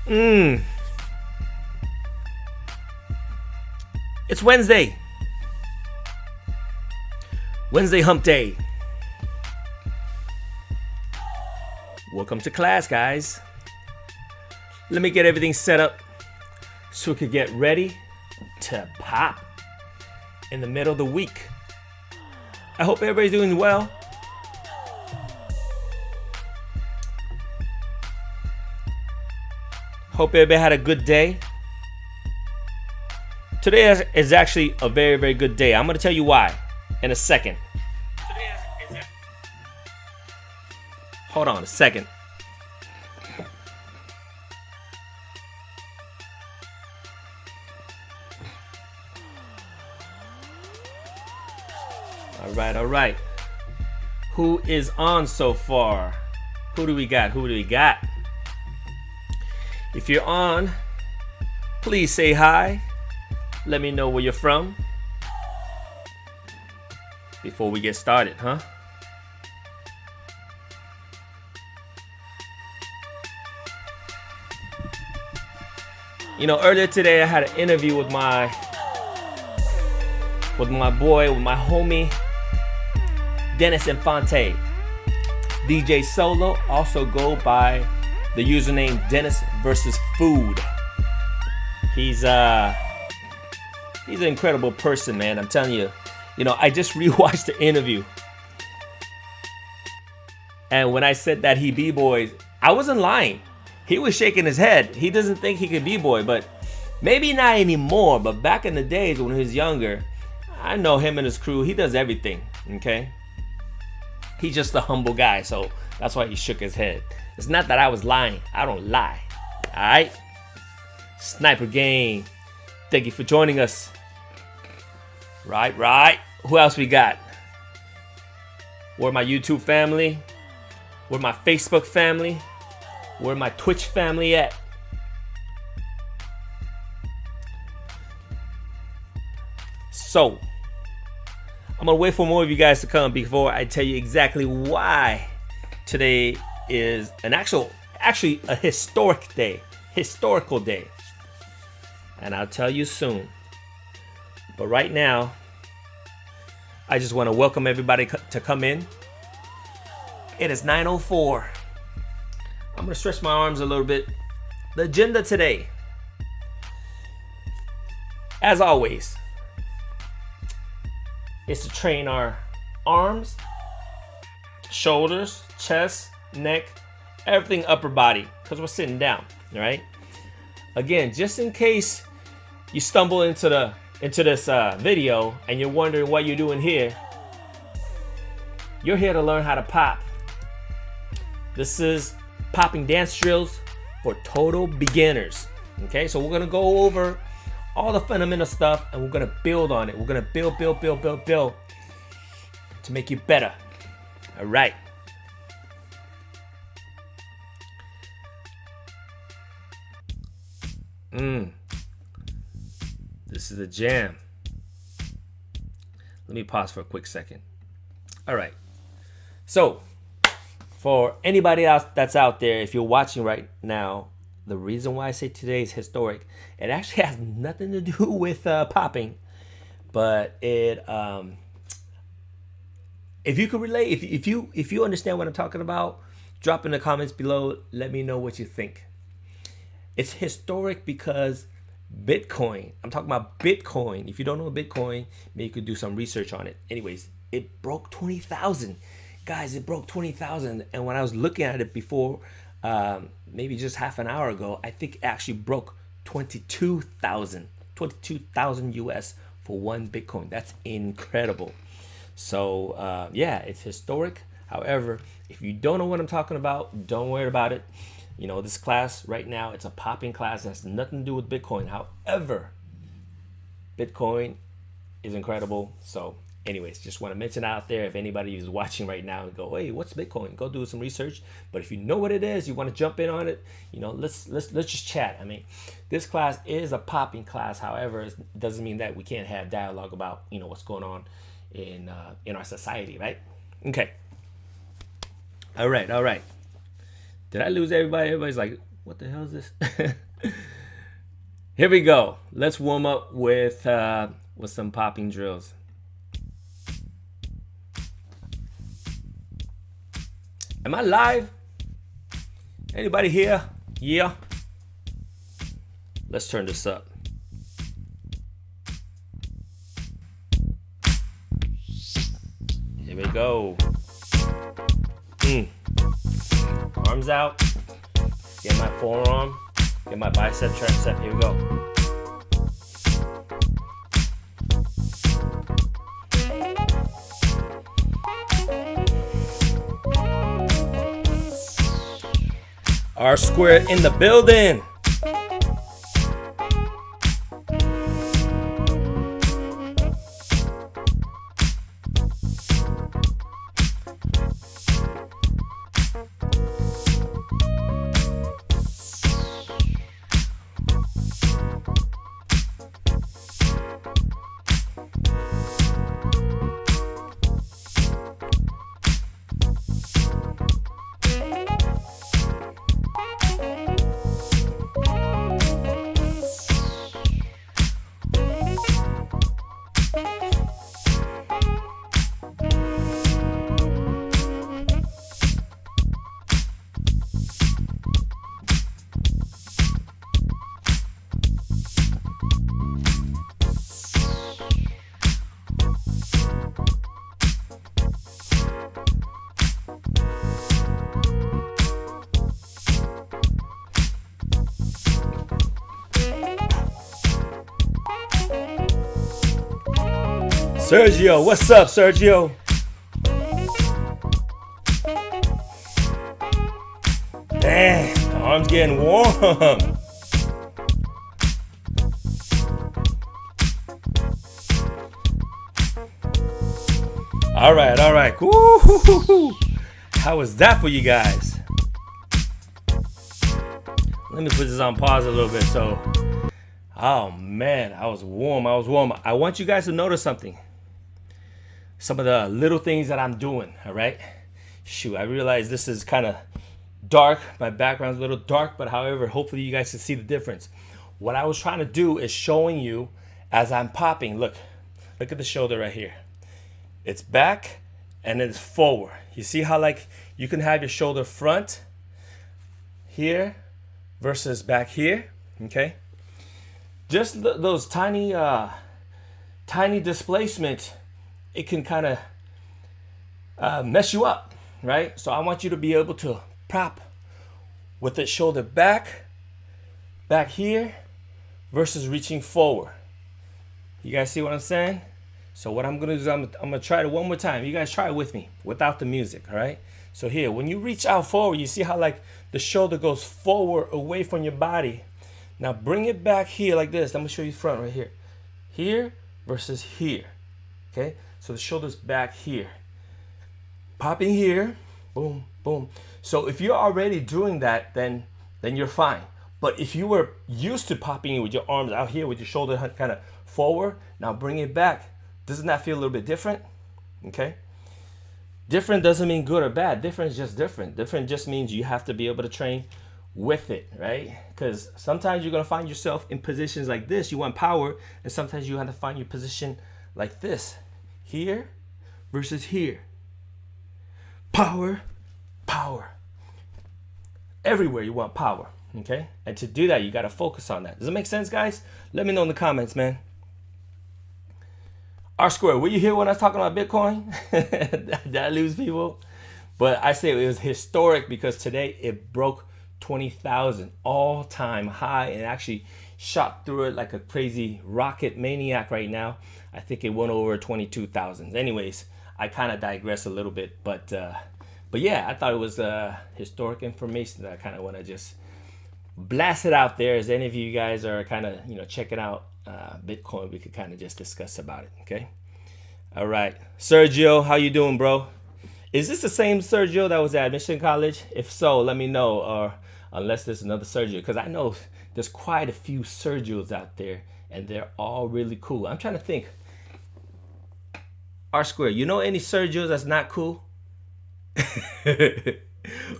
It's Wednesday. Wednesday hump day. Welcome to class, guys. Let me get everything set up so we could get ready to pop in the middle of the week. I hope everybody's doing well. Hope everybody had a good day. Today is actually a very, very good day. I'm going to tell you why in a second. Hold on a second. All right. Who is on so far? Who do we got? If you're on, please say hi. Let me know where you're from before we get started, huh? You know, earlier today I had an interview with my homie Dennis Infante. DJ Solo, also go by the username Dennis versus Food. He's an incredible person, man. I'm telling you. You know, I just rewatched the interview. And when I said that he b-boys, I wasn't lying. He was shaking his head. He doesn't think he could b-boy, but maybe not anymore. But back in the days when he was younger, I know him and his crew. He does everything, okay? He's just a humble guy, so that's why he shook his head. It's not that I was lying. I don't lie. All right? Sniper Game, thank you for joining us. Right. Who else we got? Where my YouTube family? Where my Facebook family? Where my Twitch family at? So, I'm gonna wait for more of you guys to come before I tell you exactly why today is actually a historical day. And I'll tell you soon. But right now, I just want to welcome everybody to come in. It is 9:04. I'm going to stretch my arms a little bit. The agenda today, as always, is to train our arms, shoulders, chest, neck, everything upper body, because we're sitting down, all right? Again, just in case you stumble into this video and you're wondering what you're doing here, you're here to learn how to pop. This is popping dance drills for total beginners. Okay, so we're gonna go over all the fundamental stuff and we're gonna build on it. We're gonna build to make you better. All right. This is a jam. Let me pause for a quick second. All right. So, for anybody else that's out there, if you're watching right now, the reason why I say today is historic, it actually has nothing to do with popping, but it, if you could relate, if you understand what I'm talking about, drop in the comments below. Let me know what you think. It's historic because Bitcoin. I'm talking about Bitcoin. If you don't know Bitcoin, maybe you could do some research on it. Anyways, it broke 20,000. Guys, it broke 20,000. And when I was looking at it before, maybe just half an hour ago, I think it actually broke 22,000 US for one Bitcoin. That's incredible. So yeah, it's historic. However, if you don't know what I'm talking about, don't worry about it. You know, this class right now, it's a popping class. It has nothing to do with Bitcoin. However, Bitcoin is incredible. So anyways, just want to mention out there, if anybody is watching right now and go, hey, what's Bitcoin? Go do some research. But if you know what it is, you want to jump in on it, you know, let's just chat. I mean, this class is a popping class. However, it doesn't mean that we can't have dialogue about, you know, what's going on in our society, right? Okay. All right. Did I lose everybody? Everybody's like, What the hell is this? Here we go. Let's warm up with some popping drills. Am I live? Anybody here? Yeah. Let's turn this up. Here we go. Arms out. Get my forearm. Get my bicep, tricep. Here we go. R square in the building. Sergio, what's up, Sergio? Dang, the arm's getting warm. All right. Woo-hoo-hoo-hoo. How was that for you guys? Let me put this on pause a little bit. So, oh man, I was warm. I want you guys to notice something. Some of the little things that I'm doing, all right? Shoot, I realize this is kind of dark. My background's a little dark, but however, hopefully you guys can see the difference. What I was trying to do is showing you as I'm popping. Look at the shoulder right here. It's back and it's forward. You see how like you can have your shoulder front here versus back here, okay? Just those tiny displacements, it can kind of mess you up, right? So I want you to be able to pop with the shoulder back here versus reaching forward. You guys see what I'm saying? So what I'm gonna do is I'm gonna try it one more time. You guys try it with me without the music, all right? So here, when you reach out forward, you see how like the shoulder goes forward away from your body. Now bring it back here like this. I'm gonna show you front right here. Here versus here, okay? So the shoulder's back here. Popping here, boom, boom. So if you're already doing that, then you're fine. But if you were used to popping with your arms out here with your shoulder kind of forward, now bring it back. Doesn't that feel a little bit different? Okay. Different doesn't mean good or bad. Different is just different. Different just means you have to be able to train with it, right? Because sometimes you're going to find yourself in positions like this. You want power, and sometimes you have to find your position like this. Here versus here. Power. Everywhere you want power, okay? And to do that, you got to focus on that. Does it make sense, guys? Let me know in the comments, man. R square, were you here when I was talking about Bitcoin? Did I lose people? But I say it was historic because today it broke 20,000 all-time high and actually shot through it like a crazy rocket maniac right now. I think it went over 22,000. Anyways, I kind of digress a little bit, but yeah, I thought it was historic information that I kind of want to just blast it out there. As any of you guys are kind of checking out Bitcoin, we could kind of just discuss about it. Okay. All right, Sergio, how you doing, bro? Is this the same Sergio that was at Mission College? If so, let me know, or unless there's another Sergio, because I know there's quite a few Sergios out there and they're all really cool. I'm trying to think. R square, you know any Sergios that's not cool?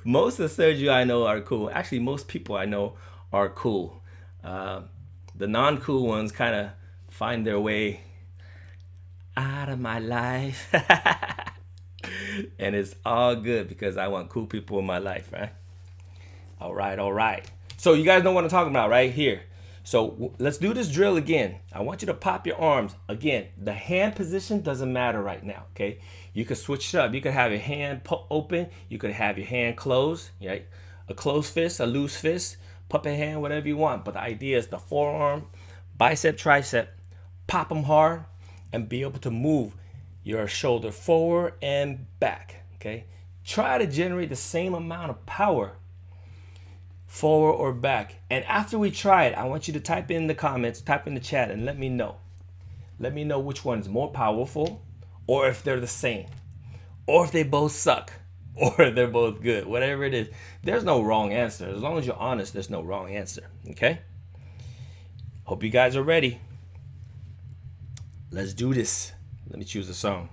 Most of the Sergio I know are cool. Actually, most people I know are cool. The non-cool ones kind of find their way out of my life. And it's all good because I want cool people in my life, right? All right, all right. So you guys know what I'm talking about right here. So let's do this drill again. I want you to pop your arms. Again, the hand position doesn't matter right now, okay? You could switch it up. You could have your hand open. You could have your hand closed, right? A closed fist, a loose fist, puppet hand, whatever you want. But the idea is the forearm, bicep, tricep, pop them hard and be able to move your shoulder forward and back, okay? Try to generate the same amount of power forward or back. And after we try it, I want you to type in the comments, type in the chat, and let me know. Let me know which one's more powerful, or if they're the same, or if they both suck, or they're both good. Whatever it is, there's no wrong answer. As long as you're honest, there's no wrong answer, okay? Hope you guys are ready. Let's do this. Let me choose a song.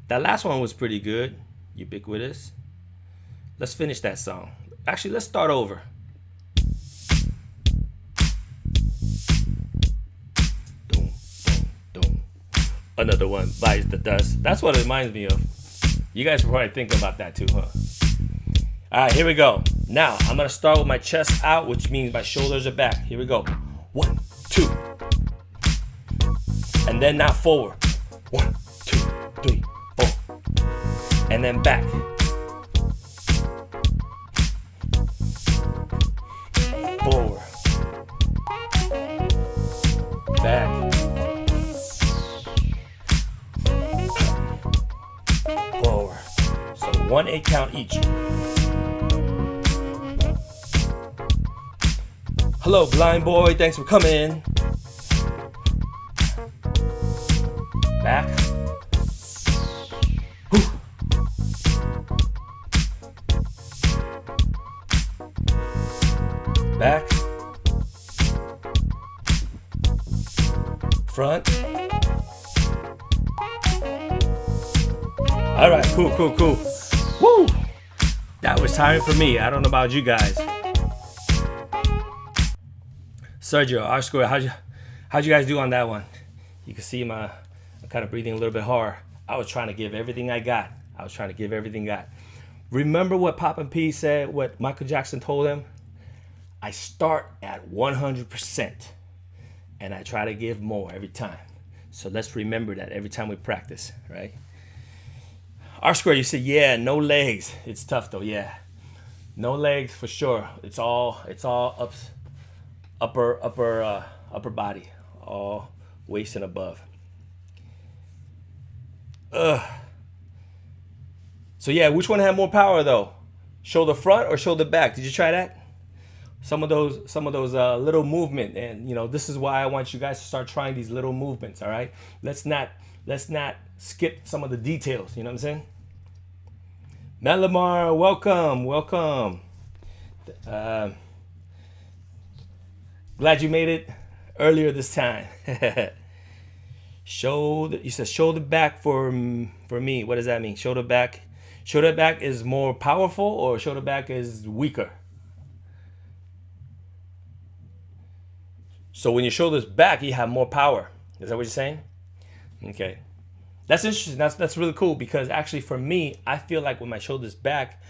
That last one was pretty good, ubiquitous. Let's finish that song. Actually, let's start over. Doom, doom, doom. Another one bites the dust. That's what it reminds me of. You guys are probably thinking about that too, huh? All right, here we go. Now, I'm going to start with my chest out, which means my shoulders are back. Here we go. 1, 2. And then now forward. 1, 2, 3, 4. And then back. Forward. Back. Forward. So 1-8 count each. Hello, blind boy. Thanks for coming. Back. Whew. Back. Front. All right, cool. Woo! That was tiring for me. I don't know about you guys. Sergio, R square, how'd you guys do on that one? You can see I'm kind of breathing a little bit hard. I was trying to give everything I got. Remember what Papa P said, what Michael Jackson told him? I start at 100% and I try to give more every time. So let's remember that every time we practice, right? R square, you said, yeah, no legs. It's tough though, yeah. No legs for sure. It's all upper body, all waist and above. So yeah, which one had more power though? Shoulder front or shoulder back? Did you try that? Some of those little movement, and you know, this is why I want you guys to start trying these little movements. All right, let's not skip some of the details. You know what I'm saying? Melamar, welcome. Glad you made it earlier this time. You said shoulder back for me. What does that mean? Shoulder back is more powerful, or shoulder back is weaker? So when your shoulder's back, you have more power. Is that what you're saying? Okay. That's interesting. That's really cool, because actually for me, I feel like when my shoulder's back,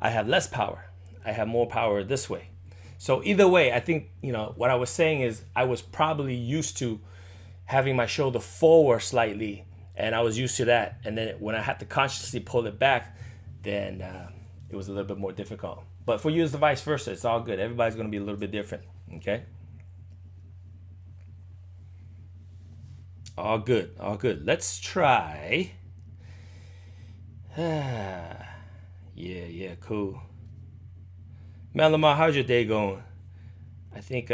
I have less power. I have more power this way. So either way, I think, you know, what I was saying is I was probably used to having my shoulder forward slightly, and I was used to that. And then when I had to consciously pull it back, then it was a little bit more difficult. But for you, it's the vice versa. It's all good. Everybody's going to be a little bit different. Okay. All good. Let's try. Yeah, cool. Malamar, how's your day going? I think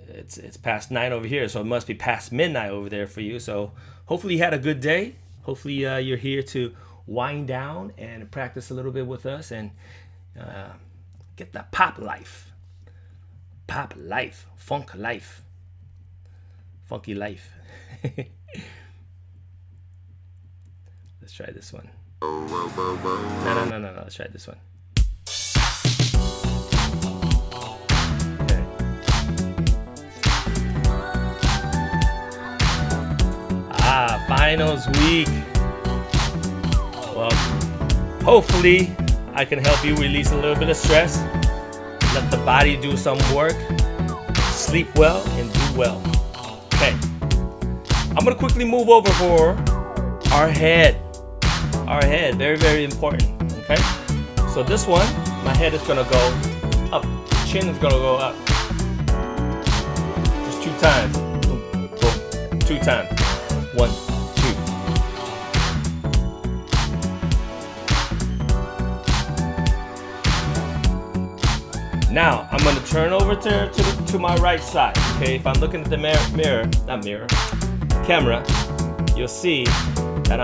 it's past 9 over here, so it must be past midnight over there for you. So hopefully you had a good day. Hopefully you're here to wind down and practice a little bit with us and get the pop life, funk life. Funky life. Let's try this one. No. Let's try this one. Okay. Finals week. Well, hopefully I can help you release a little bit of stress. Let the body do some work. Sleep well and do well. Okay. I'm gonna quickly move over for our head. Our head, very, very important. Okay. So this one, my head is gonna go up. Chin is gonna go up. Just 2 times. Boom, boom. 2 times. 1, 2. Now I'm gonna turn over to my right side. Okay, if I'm looking at the camera, you'll see that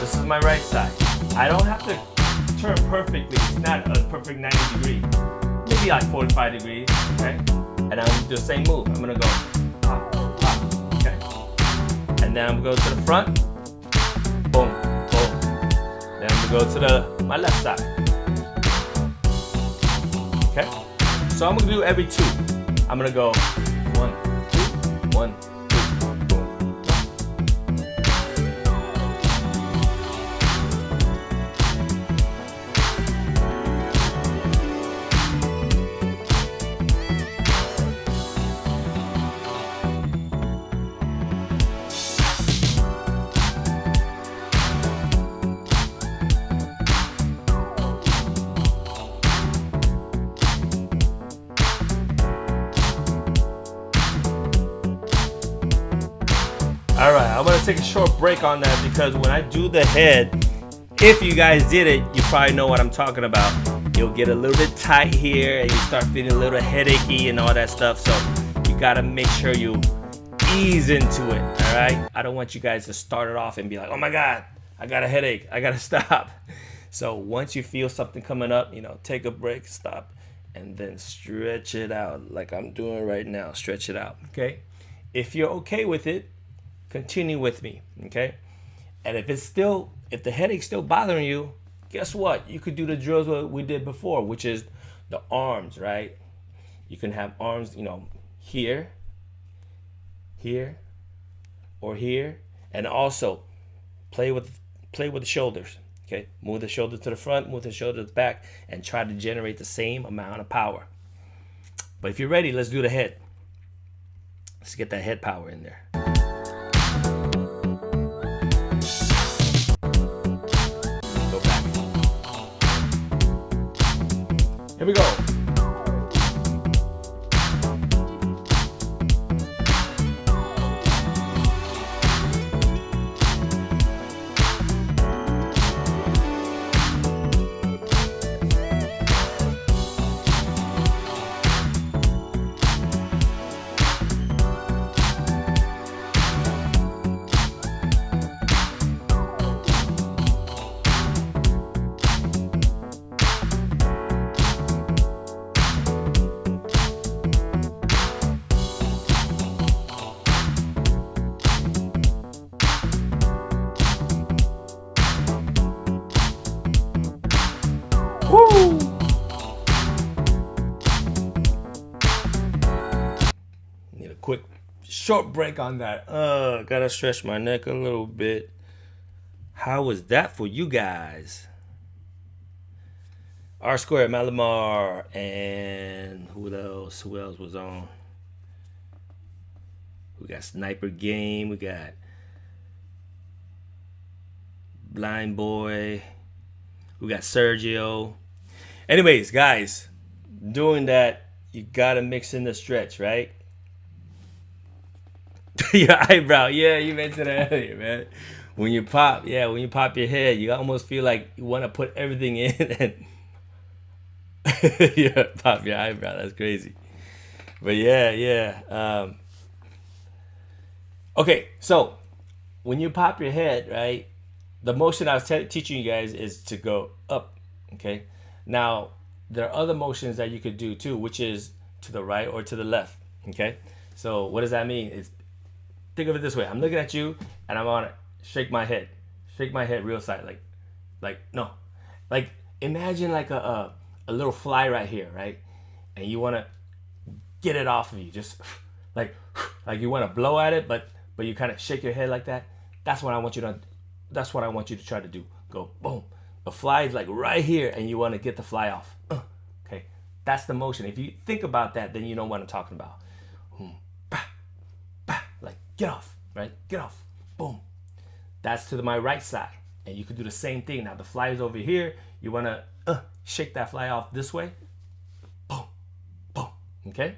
this is my right side. I don't have to turn perfectly. It's not a perfect 90 degree. Maybe like 45 degrees. Okay, and I'm gonna do the same move. I'm gonna go pop, pop. Okay, and then I'm gonna go to the front. Boom, boom. Then I'm gonna go to my left side. Okay, so I'm gonna do every 2. I'm gonna go 1, 2, 1, 2, boom. All right, I'm gonna take a short break on that because when I do the head, if you guys did it, you probably know what I'm talking about. You'll get a little bit tight here and you start feeling a little headachy and all that stuff. So you gotta make sure you ease into it, all right? I don't want you guys to start it off and be like, oh my God, I got a headache, I gotta stop. So once you feel something coming up, take a break, stop, and then stretch it out like I'm doing right now. Stretch it out, okay? If you're okay with it, continue with me, okay? And if the headache's still bothering you, guess what? You could do the drills what we did before, which is the arms, right? You can have arms, here, here, or here, and also play with the shoulders, okay? Move the shoulder to the front, move the shoulder to the back, and try to generate the same amount of power. But if you're ready, let's do the head. Let's get that head power in there. Here we go. Woo! Need a quick short break on that. Gotta stretch my neck a little bit. How was that for you guys? R Square, Malamar, and who else was on? We got Sniper Game, we got Blind Boy, we got Sergio. Anyways, guys, doing that, you gotta mix in the stretch, right? Your eyebrow, yeah, you mentioned that earlier, man. When you pop your head, you almost feel like you want to put everything in and yeah, pop your eyebrow. That's crazy. But yeah. Okay, so when you pop your head, right, the motion I was teaching you guys is to go up, okay? Now, there are other motions that you could do too, which is to the right or to the left, okay? So what does that mean? Think of it this way. I'm looking at you, and I'm on it. Shake my head. Shake my head real side, like no, like imagine like a little fly right here, right? And you want to get it off of you, just like you want to blow at it, but you kind of shake your head like that. That's what I want you to. That's what I want you to try to do. Go boom. The fly is like right here, and you want to get the fly off. Okay, that's the motion. If you think about that, then you know what I'm talking about. Bah, bah, like get off, right? Get off. Boom. That's to my right side, and you can do the same thing. Now the fly is over here. You want to shake that fly off this way. Boom, boom. Okay.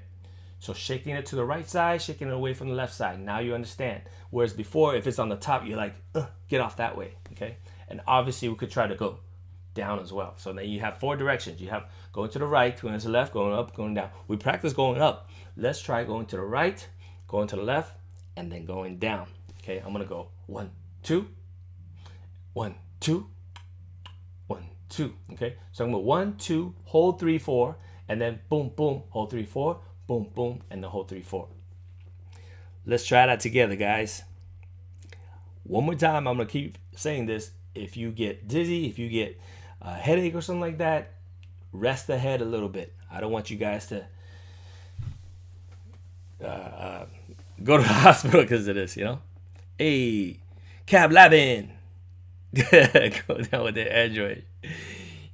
So shaking it to the right side, shaking it away from the left side. Now you understand. Whereas before, if it's on the top, you're like, get off that way, okay? And obviously, we could try to go down as well. So then you have 4 directions. You have going to the right, going to the left, going up, going down. We practice going up. Let's try going to the right, going to the left, and then going down, okay? I'm going to go 1, 2, 1, 2, 1, 2, okay? So I'm going 1, 2, hold 3, 4, and then boom, boom, hold 3, 4, boom, boom, and the whole 3, 4. Let's try that together, guys. One more time, I'm gonna keep saying this. If you get dizzy, if you get a headache or something like that, rest the head a little bit. I don't want you guys to go to the hospital because of this, you know? Hey, Cab Labin. Go down with the Android.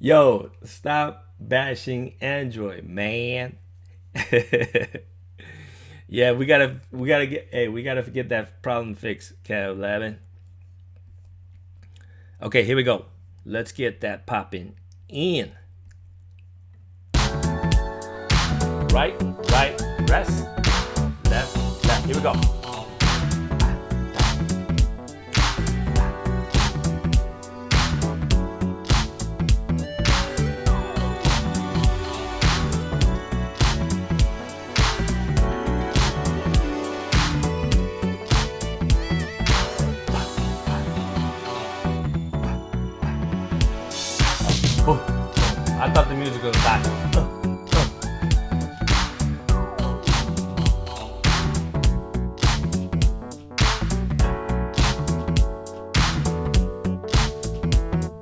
Yo, stop bashing Android, man. Yeah, we gotta get that problem fixed, Cab Labin. Okay, here we go. Let's get that popping in. Right, rest, left. Here we go. I thought the music was back.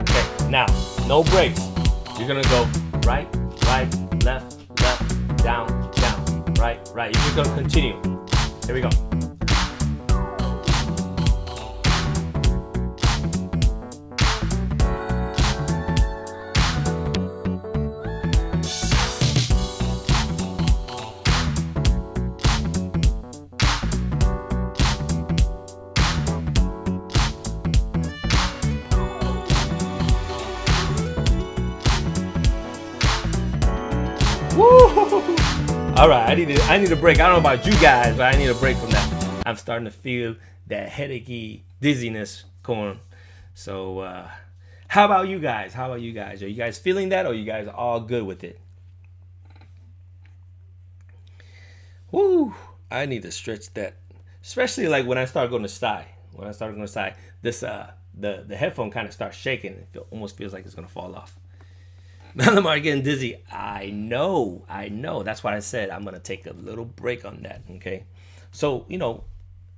Okay, now, no breaks. You're gonna go right, left, down, right. You're just gonna continue. Here we go. All right, I need a break. I don't know about you guys, but I need a break from that. I'm starting to feel that headachy dizziness going. So, how about you guys? Are you guys feeling that, or are you guys all good with it? Woo! I need to stretch that, especially like when I start going to sigh. This the headphone kind of starts shaking. It almost feels like it's gonna fall off. Malamar getting dizzy. I know. That's why I said I'm gonna take a little break on that. Okay, so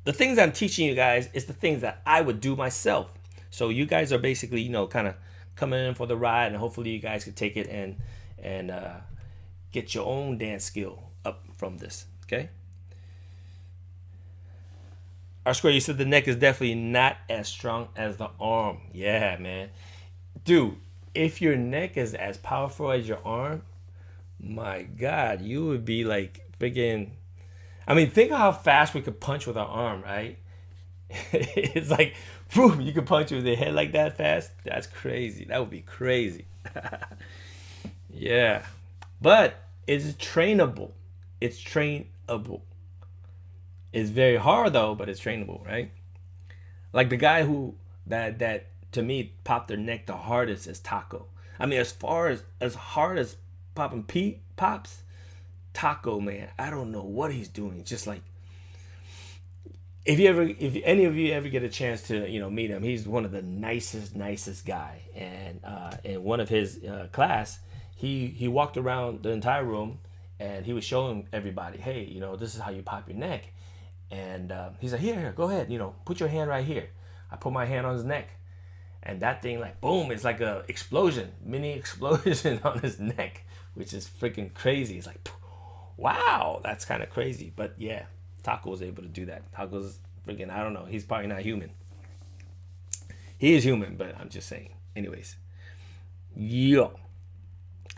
the things I'm teaching you guys is the things that I would do myself. So you guys are basically kind of coming in for the ride, and hopefully you guys can take it and get your own dance skill up from this. Okay. R Square, you said the neck is definitely not as strong as the arm. Yeah, man, dude. If your neck is as powerful as your arm, my God, you would be like freaking. I mean, think of how fast we could punch with our arm, right? It's like, boom, you could punch with your head like that fast. That's crazy. That would be crazy. Yeah, but it's trainable. It's very hard though, but it's trainable, right? Like the guy who that to me popped their neck the hardest is Taco. I mean, as hard as popping pops, Taco, man, I don't know what he's doing. Just like if any of you ever get a chance to meet him, he's one of the nicest guy. And in one of his class, he walked around the entire room and he was showing everybody, hey, this is how you pop your neck. And he's like, here, go ahead, put your hand right here. I put my hand on his neck. and that thing like boom, it's like a explosion, mini explosion on his neck, which is freaking crazy. It's like, wow, that's kind of crazy. But yeah, Taco was able to do that. Taco's freaking, I don't know, he's probably not human. He is human, but I'm just saying. Anyways, yo.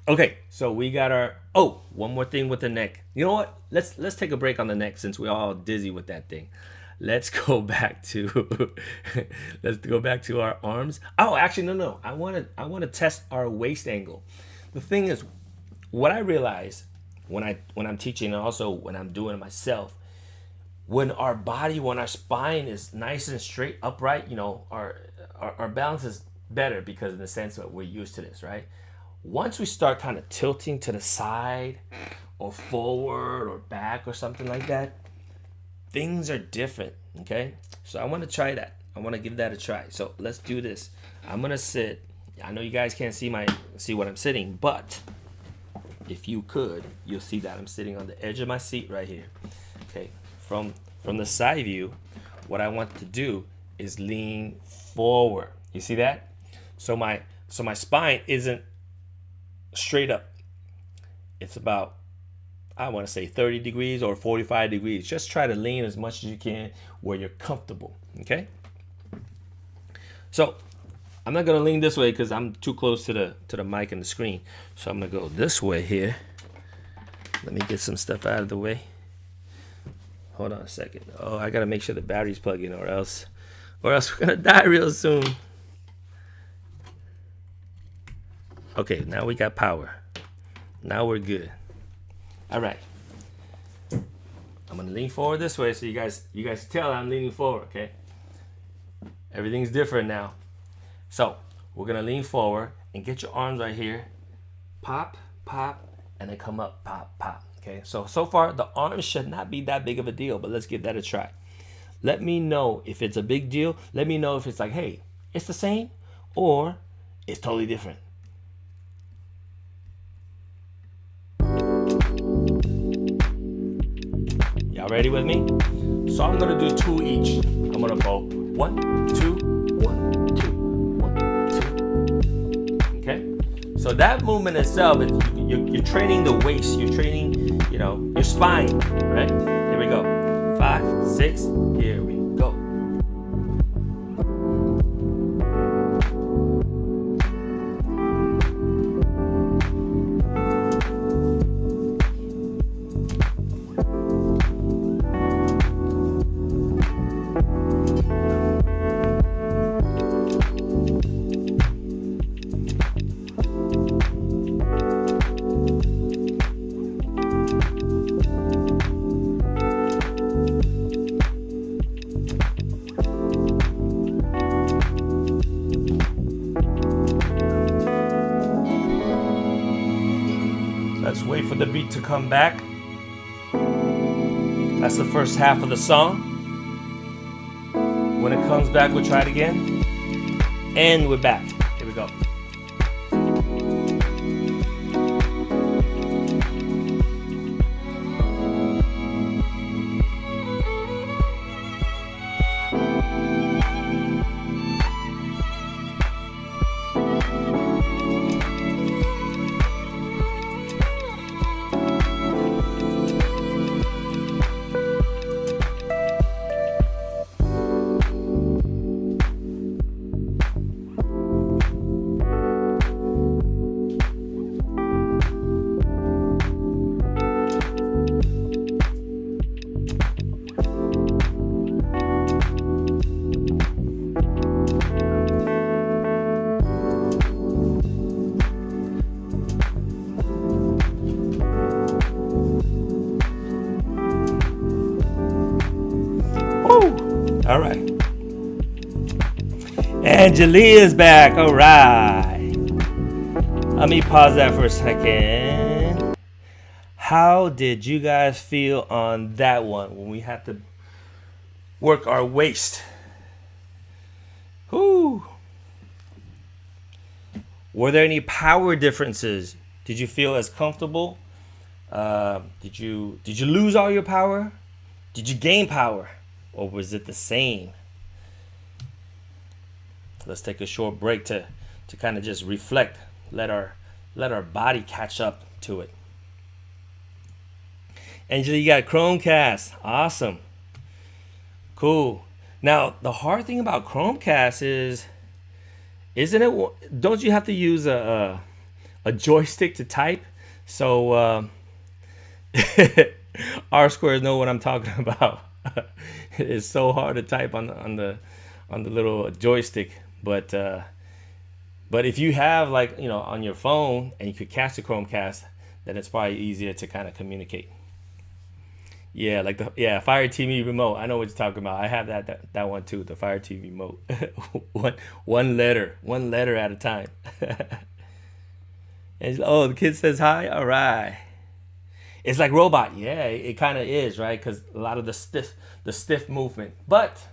Okay, so we got our, oh, one more thing with the neck. You know what? Let's take a break on the neck since we're all dizzy with that thing. Let's go back to let's go back to our arms. Oh, actually, no. I want to test our waist angle. The thing is, what I realize when I'm teaching, and also when I'm doing it myself, when our body, when our spine is nice and straight, upright, you know, our balance is better because in the sense that we're used to this, right? Once we start kind of tilting to the side or forward or back or something like that, things are different, okay? So I want to try that. I want to give that a try. So let's do this. I'm going to sit. I know you guys can't see what I'm sitting, but if you could, you'll see that I'm sitting on the edge of my seat right here. Okay, from the side view, what I want to do is lean forward. You see that? So my spine isn't straight up. It's about, I want to say 30 degrees or 45 degrees. Just try to lean as much as you can where you're comfortable, okay? So I'm not gonna lean this way because I'm too close to the mic and the screen. So I'm gonna go this way here. Let me get some stuff out of the way. Hold on a second. Oh, I gotta make sure the battery's plugged in, or else we're gonna die real soon. Okay, now we got power. Now we're good. All right. I'm gonna lean forward this way so you guys tell I'm leaning forward, okay? Everything's different now. So we're gonna lean forward and get your arms right here. Pop, pop, and then come up, pop, pop. Okay, so far the arms should not be that big of a deal, but let's give that a try. Let me know if it's a big deal. Let me know if it's like, hey, it's the same, or it's totally different. Y'all ready with me? So I'm gonna do 2 each. I'm gonna go 1, 2, 1, 2, 1, 2. Okay? So that movement itself, you're training the waist, you're training, you know, your spine, right? Here we go. 5, 6, here we go. Let's wait for the beat to come back. That's the first half of the song. When it comes back, we'll try it again. And we're back. Here we go. All right. Angelia's back. All right. Let me pause that for a second. How did you guys feel on that one when we had to work our waist? Whew. Were there any power differences? Did you feel as comfortable? Did you lose all your power? Did you gain power? Or was it the same? Let's take a short break to kind of just reflect. Let our body catch up to it. Angela, you got Chromecast. Awesome. Cool. Now, the hard thing about Chromecast is, isn't it? Don't you have to use a joystick to type? So R squares know what I'm talking about. It's so hard to type on the little joystick, but if you have, like, on your phone and you could cast a Chromecast, then it's probably easier to kind of communicate. Yeah, like Fire TV remote. I know what you're talking about. I have that one too, the Fire TV remote. one letter at a time. And oh, the kid says hi. All right. It's like robot. Yeah, it kind of is, right? Because a lot of the stiff movement. But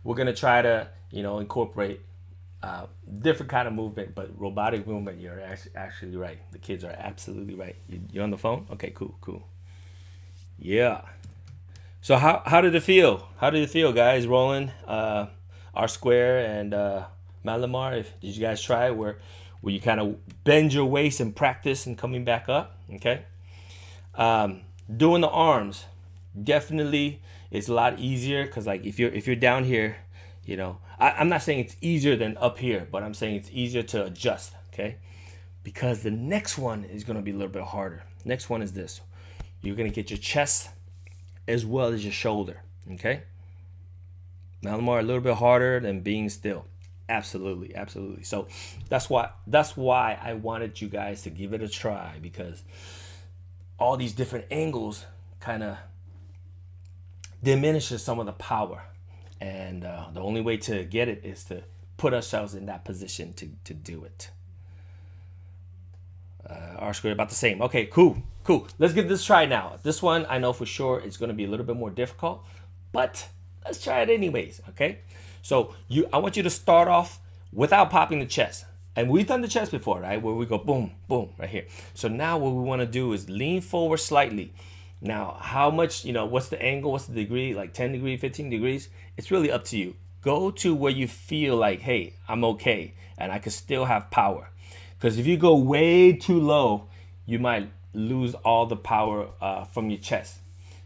we're gonna try to incorporate different kind of movement, but robotic movement. You're actually right. The kids are absolutely right. You on the phone? Okay, cool. Yeah. So how did it feel? How did it feel, guys? Roland, R Square, and Malamar. Did you guys try it where you kind of bend your waist and practice and coming back up? Okay. Doing the arms definitely is a lot easier because, like, if you're down here, I'm not saying it's easier than up here, but I'm saying it's easier to adjust. Okay. Because the next one is going to be a little bit harder. Next one is this. You're going to get your chest as well as your shoulder, okay? Malamar, a little bit harder than being still. Absolutely. So that's why I wanted you guys to give it a try, because all these different angles kind of diminishes some of the power. And the only way to get it is to put ourselves in that position to do it. R squared about the same. Okay, cool. Let's give this a try now. This one, I know for sure it's going to be a little bit more difficult, but let's try it anyways, okay? So I want you to start off without popping the chest. And we've done the chest before, right? Where we go boom, boom, right here. So now what we want to do is lean forward slightly. Now, how much, what's the angle? What's the degree? Like 10 degrees, 15 degrees? It's really up to you. Go to where you feel like, hey, I'm okay, and I can still have power. Because if you go way too low, you might lose all the power from your chest.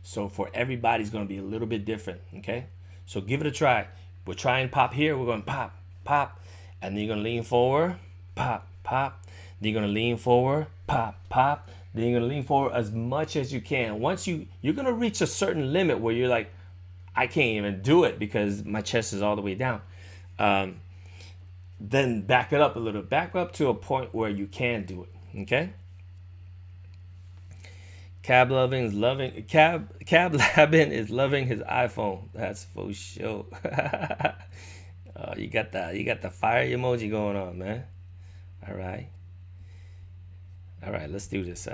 So for everybody's going to be a little bit different, okay? So give it a try. We'll try and pop here. We're going pop, pop. And then you're going to lean forward, pop, pop. Then you're going to lean forward, pop, pop. Then you're going to lean forward as much as you can. Once you're going to reach a certain limit where you're like, I can't even do it because my chest is all the way down. Then back it up a little. Back up to a point where you can do it, okay? Cab Labbin is loving his iPhone. That's for sure. You got the fire emoji going on, man. All right, let's do this.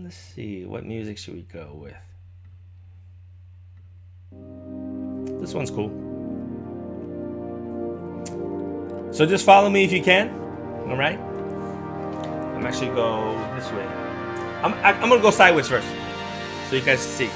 Let's see, what music should we go with? This one's cool. So just follow me if you can. All right. I'm actually go this way. I'm gonna go sideways first, so you guys see.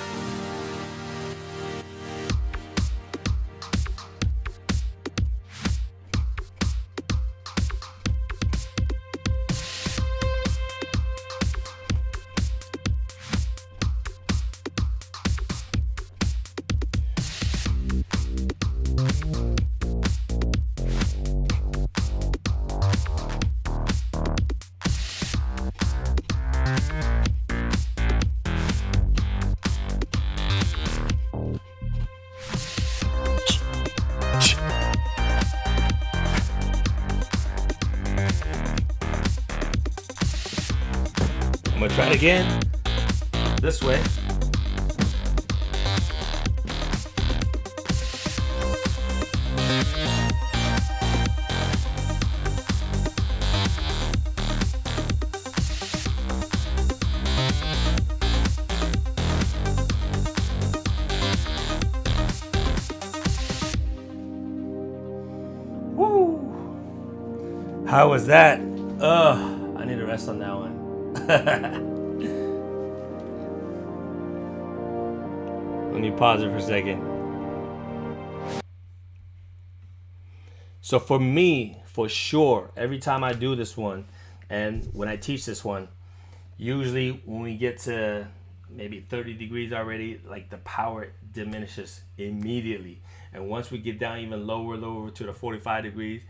I'm gonna try it again. This way. Woo! How was that? I need to rest on that one. Let me pause it for a second. So for me, for sure, every time I do this one, and when I teach this one, usually when we get to maybe 30 degrees already, like the power diminishes immediately. And once we get down even lower to the 45 degrees,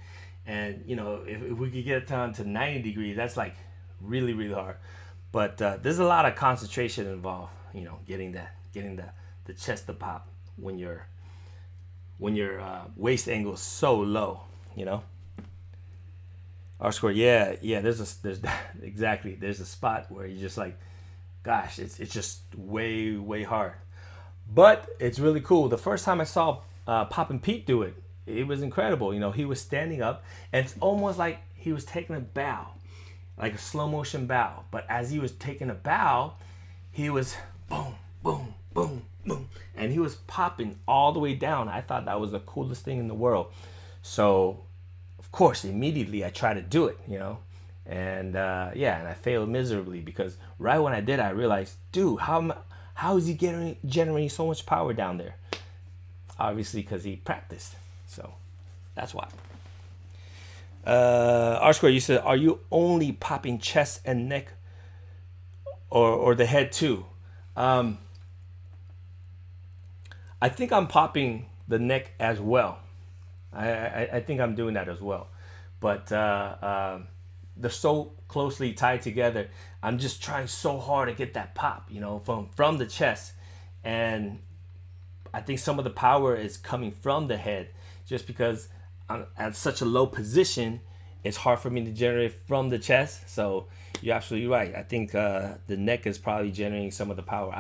and you know, if we could get down to 90 degrees, that's like really, really hard. But there's a lot of concentration involved, you know, getting the chest to pop when your waist angle is so low, you know. R square, yeah, there's exactly, there's a spot where you just like, gosh, it's just way hard, but it's really cool. The first time I saw Poppin' Pete do it, it was incredible. You know, he was standing up, and it's almost like he was taking a bow, like a slow motion bow. But as he was taking a bow, he was boom, boom, boom, boom, and he was popping all the way down. I thought that was the coolest thing in the world. So, of course, immediately I tried to do it, you know, and yeah, and I failed miserably because right when I did, I realized, dude, how is he generating so much power down there? Obviously, because he practiced. So that's why. R square, you said, are you only popping chest and neck, or the head too? I think I'm popping the neck as well. I think I'm doing that as well, but they're so closely tied together. I'm just trying so hard to get that pop, you know, from the chest, and I think some of the power is coming from the head, just because I'm at such a low position. It's hard for me to generate from the chest. So you're absolutely right. I think the neck is probably generating some of the power.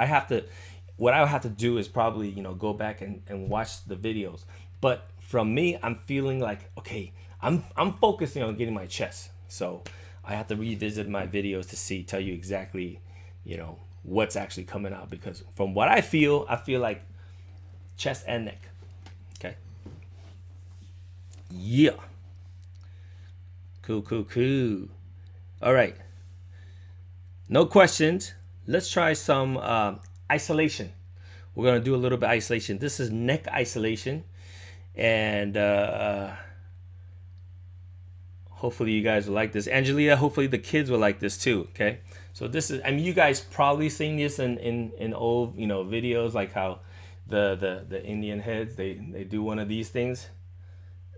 What I have to do is probably, you know, go back and watch the videos. But from me, I'm feeling like, okay, I'm focusing on getting my chest. So I have to revisit my videos to tell you exactly, you know, what's actually coming out, because from what I feel like chest and neck. Okay. Yeah. Cool. All right. No questions. Let's try some isolation. We're gonna do a little bit of isolation. This is neck isolation, and hopefully you guys will like this. Angelia, hopefully the kids will like this too. Okay. So this is, I mean, you guys probably seen this in old, you know, videos, like how the Indian heads, they do one of these things.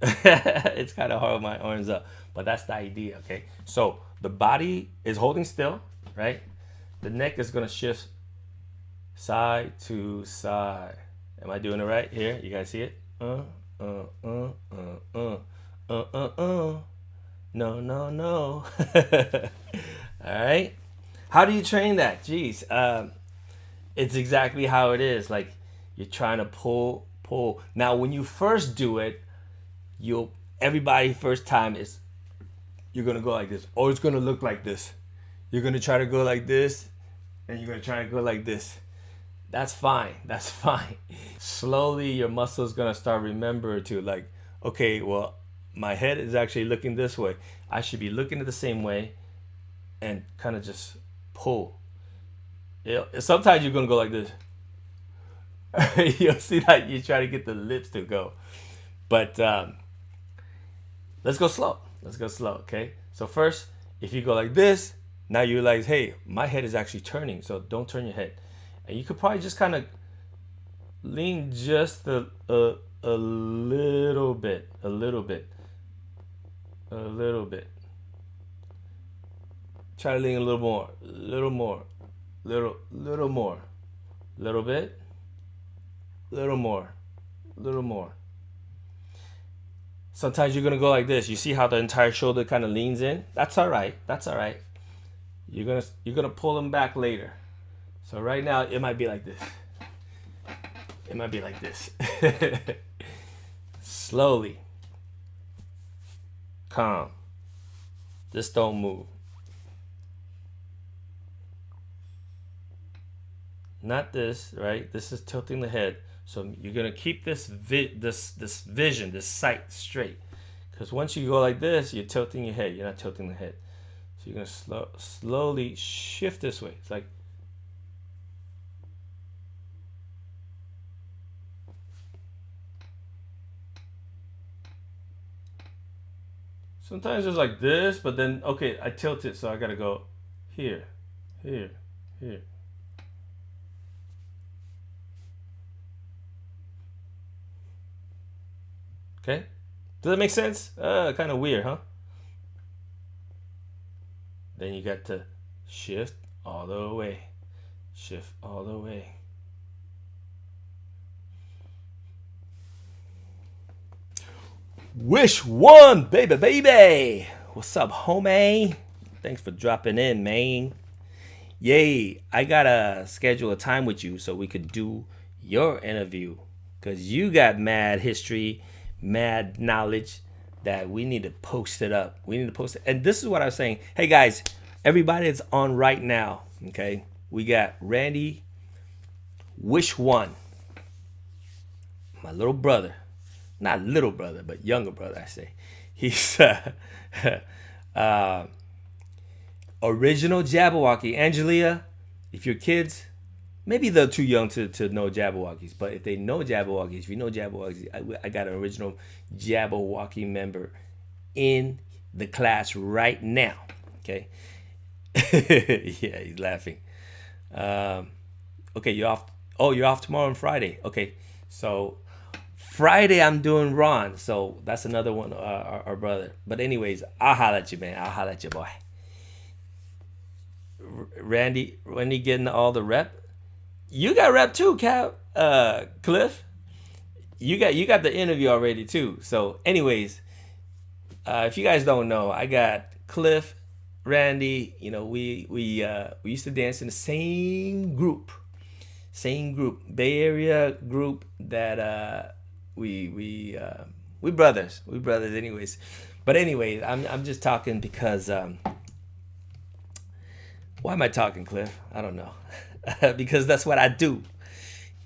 It's kind of hard with my arms up, but that's the idea. Okay, so the body is holding still, right? The neck is gonna shift side to side. Am I doing it right here? You guys see it? No. All right, how do you train that? Jeez, it's exactly how it is. Like, you're trying to pull. Now, when you first do it, everybody first time is, you're gonna go like this, or it's gonna look like this. You're gonna try to go like this, and you're gonna try to go like this. That's fine. Slowly, your muscles gonna start remembering to, like, okay, well, my head is actually looking this way. I should be looking at the same way, and kind of just pull. Sometimes you're gonna go like this. You'll see that you try to get the lips to go, but let's go slow. Okay, so first, if you go like this, now you realize, hey, my head is actually turning, so don't turn your head. And you could probably just kind of lean just a little bit. Try to lean a little more, little more, little bit, little more. Sometimes you're gonna go like this. You see how the entire shoulder kind of leans in? That's all right. You're gonna pull them back later. So right now it might be like this. Slowly. Calm. Just don't move. Not this, right? This is tilting the head. So you're gonna keep this vision, this sight straight. Because once you go like this, you're tilting your head. You're not tilting the head. So you're gonna slowly shift this way. It's like, Sometimes it's like this, but then okay, I tilt it, so I gotta go here, here, here. Okay, does that make sense? Kind of weird, huh? Then you got to shift all the way, shift all the way. Wish one, baby, baby. What's up, homie? Thanks for dropping in, man. Yay, I gotta schedule a time with you so we could do your interview. Because you got mad history, mad knowledge that we need to post it up. We need to post it. And this is what I was saying. Hey, guys, everybody that's on right now, okay? We got Randy, Wish One, my little brother. Not little brother, but younger brother, I say. He's original Jabberwocky. Angelia, if your kids, maybe they're too young to know Jabberwockies, but if they know Jabberwockies, if you know Jabberwockies, I got an original Jabberwocky member in the class right now. Okay. Yeah, he's laughing. Okay, you're off. Oh, you're off tomorrow and Friday. Okay, so Friday I'm doing Ron, so that's another one, our brother. But anyways, I'll holler at you, man. I'll holler at you, boy. Randy getting all the rep. You got rep too, Cliff. You got the interview already too. So, anyways, if you guys don't know, I got Cliff, Randy. You know, we used to dance in the same group, Bay Area group that we brothers, anyways. But anyways, I'm just talking because why am I talking, Cliff? I don't know. Because that's what I do.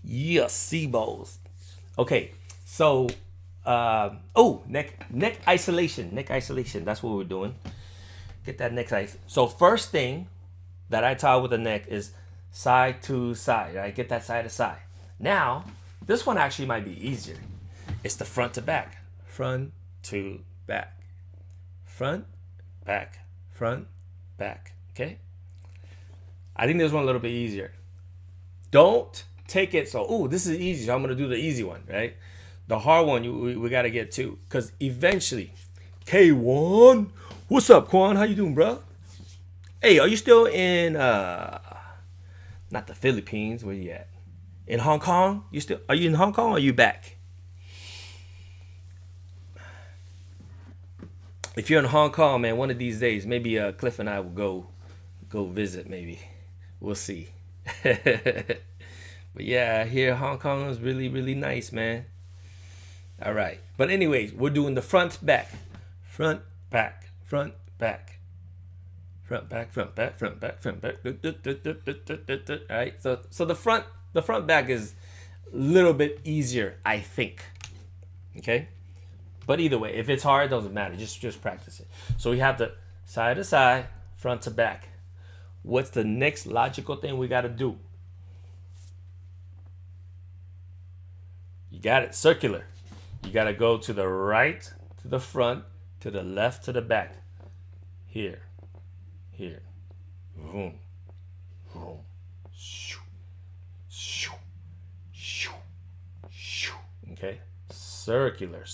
Yeah, C-balls. Okay, so neck isolation. That's what we're doing. Get that neck ice. So first thing that I taught with the neck is side to side. Right? Get that side to side. Now, this one actually might be easier. It's the front to back. Front to back. Front, back. Front, back. Okay? I think this one a little bit easier. Don't take it so, oh, this is easy, so I'm going to do the easy one, right? The hard one, we got to get to. Because eventually, K1, what's up, Quan? How you doing, bro? Hey, are you still in, not the Philippines, where you at? In Hong Kong? Are you in Hong Kong or are you back? If you're in Hong Kong, man, one of these days, maybe Cliff and I will go visit, maybe. We'll see. But yeah, here Hong Kong is really, really nice, man. All right. But anyways, we're doing the front, back. Front, back. Front, back. Front, back, front, back, front, back, front, back. All right. So the front back is a little bit easier, I think. Okay? But either way, if it's hard, it doesn't matter. Just practice it. So we have the side to side, front to back. What's the next logical thing we got to do? You got it. Circular. You got to go to the right, to the front, to the left, to the back. Here. Vroom. Vroom. Shoo. Shoo. Shoo. Shoo. Okay? Circular.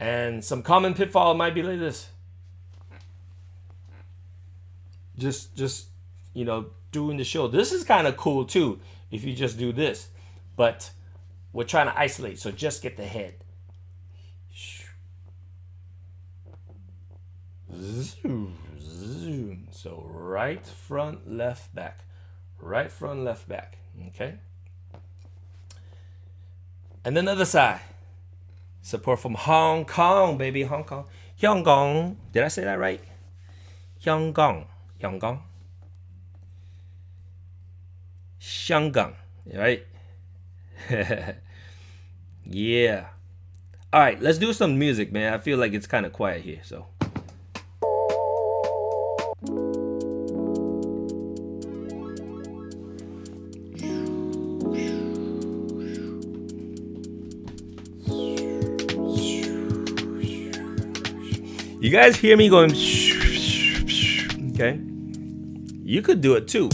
And some common pitfall might be like this. Just doing the show. This is kind of cool too if you just do this. But we're trying to isolate, so just get the head. Zoom. So right front, left back. Right front, left back. Okay? And then the other side. Support from Hong Kong, baby. Hong Kong. Did I say that right? Shangang. Right? Yeah. All right, let's do some music, man. I feel like it's kind of quiet here, so. You guys hear me going? Okay. You could do it too.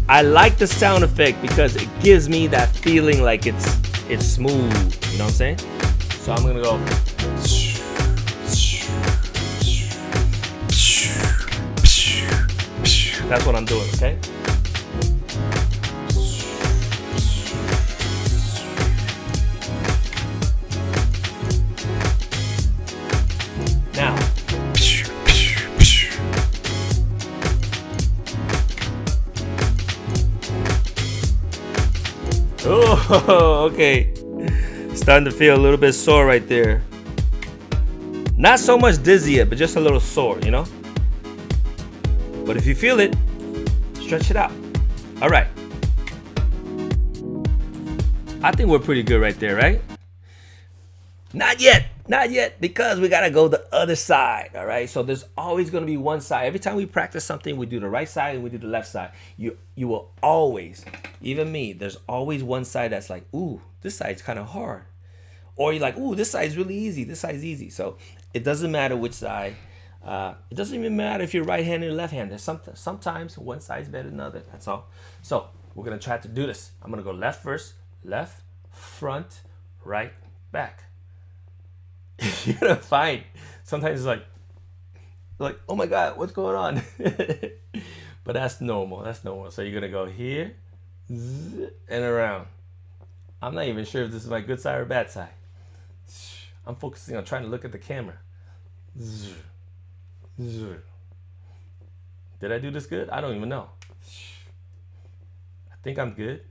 I like the sound effect because it gives me that feeling like it's smooth. You know what I'm saying? So I'm gonna go. That's what I'm doing, okay? Now. Oh, okay. Starting to feel a little bit sore right there. Not so much dizzy yet, but just a little sore, you know? But if you feel it, stretch it out. All right. I think we're pretty good right there, right? Not yet, because we gotta go the other side, all right? So there's always gonna be one side. Every time we practice something, we do the right side and we do the left side. You will always, even me, there's always one side that's like, ooh, this side's kind of hard. Or you're like, ooh, this side's really easy, this side's easy. So it doesn't matter which side. It doesn't even matter if you're right-handed or left-handed. Sometimes one side's better than the other, that's all. So we're gonna try to do this. I'm gonna go left first, left, front, right, back. You're gonna find sometimes it's like, oh my God, what's going on? But that's normal. So you're gonna go here and around. I'm not even sure if this is my good side or bad side. I'm focusing on trying to look at the camera. Did I do this good? I don't even know. I think I'm good.